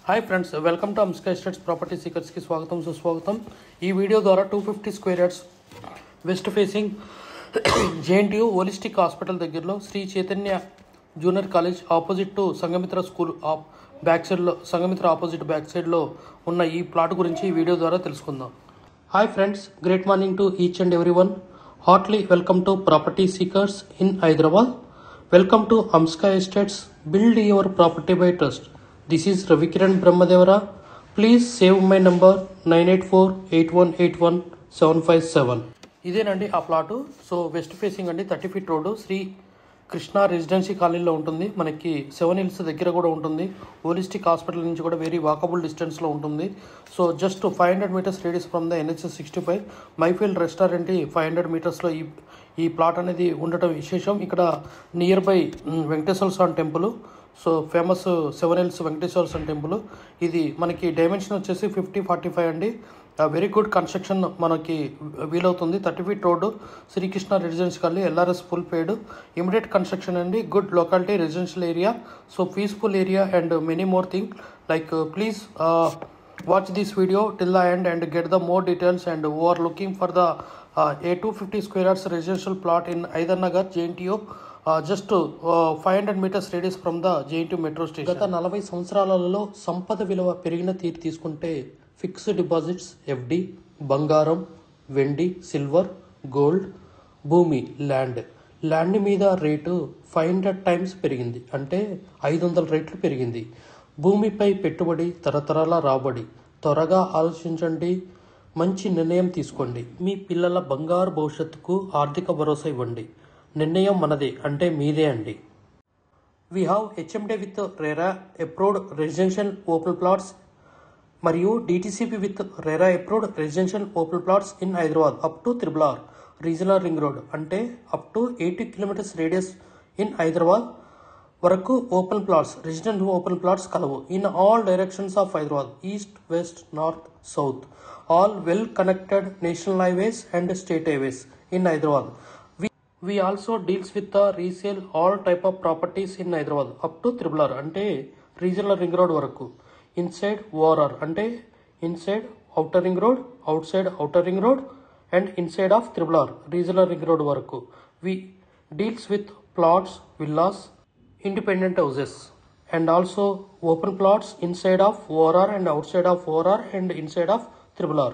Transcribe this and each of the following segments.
Hi friends, welcome to Amska Estates Property సీకర్స్కి స్వాగతం సుస్వాగతం. ఈ వీడియో ద్వారా 250 square yards west facing JNTU holistic hospital దగ్గరలో Sri Chaitanya junior college opposite to Sanghamitra school back సైడ్లో సంఘమిత్ర ఆపోజిట్ బ్యాక్ సైడ్లో ఉన్న ఈ ప్లాట్ గురించి ఈ వీడియో ద్వారా తెలుసుకుందాం. Hi friends, great morning to each and every one. Heartly welcome to Property Seekers in Hyderabad. Welcome to Amska Estates, build your property by trust. This is Ravikiran Brahmadevara. Please save my number 9848181757. ఇదేనండి ఆ plot. So west facing అండి, 30 feet road, Shri Krishna residency కాలనీలో ఉంటుంది. మనకి 7 hills దగ్గర కూడా ఉంటుంది. Holistic hospital నుంచి కూడా వెరీ వాకబుల్ డిస్టెన్స్లో ఉంటుంది. So just 500 metres radius from the NH 65. Myfield restaurant 500 మీటర్స్లో ఈ ప్లాట్ అనేది ఉండటం విశేషం. ఇక్కడ near by Venkateswara Swamy temple, so famous 7 hills Venkateswara Swamy temple. ఇది మనకి డైమెన్షన్ వచ్చేసి 50-45 అండి. వెరీ గుడ్ కన్స్ట్రక్షన్ మనకి వీలవుతుంది. 30 feet road, Srikrishna residency colony, LRS full paid, immediate construction అండి. Good locality, residential area, so peaceful area and many more thing. Like please watch this video till the end and get the more details. And who are looking for the a 250 square yards residential plot in Aidan Nagar, JNTU, just 500 meters radius from the JNTU metro station. గత 40 సంవత్సరాలలో సంపద విలువ పెరిగిన తీరు తీసుకుంటే fixed deposits, FD, బంగారం, వెండి, silver, gold, భూమి, ల్యాండ్ మీద రేటు 500 టైమ్స్ పెరిగింది, అంటే 500 రెట్లు పెరిగింది. భూమిపై పెట్టుబడి, తరతరాల రాబడి. త్వరగా ఆలోచించండి, మంచి నిర్ణయం తీసుకోండి. మీ పిల్లల బంగారు భవిష్యత్తుకు ఆర్థిక భరోసా ఇవ్వండి. నిర్ణయం మనదే, అంటే మీదే అండి. We have HMD with RERA approved residential open plots మరియు DTCP with RERA approved residential open plots in Hyderabad up to RRR regional ring road, అంటే up to 80 kilometres radius in Hyderabad వరకు open plots, residential open plots కలవు. In all directions of Hyderabad, east, west, north, south, all well connected national highways and state highways in Hyderabad. We also deals with the resale all type of properties in Hyderabad up to RRR, అంటే regional ring road వరకు. Inside ORR, అంటే inside outer ring road, outside outer ring road and inside of RRR regional ring road వరకు. We deals with plots, villas, independent houses and also open plots inside of ORR and outside of ORR and inside of RRR.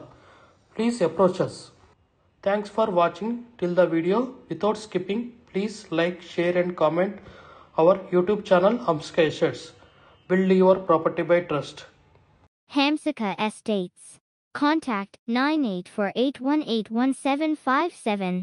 Please approach us. Thanks for watching till the video. Without skipping, please like, share and comment our YouTube channel Hamsika Estates. Build your property by trust. Hamsika Estates. Contact 9848181757.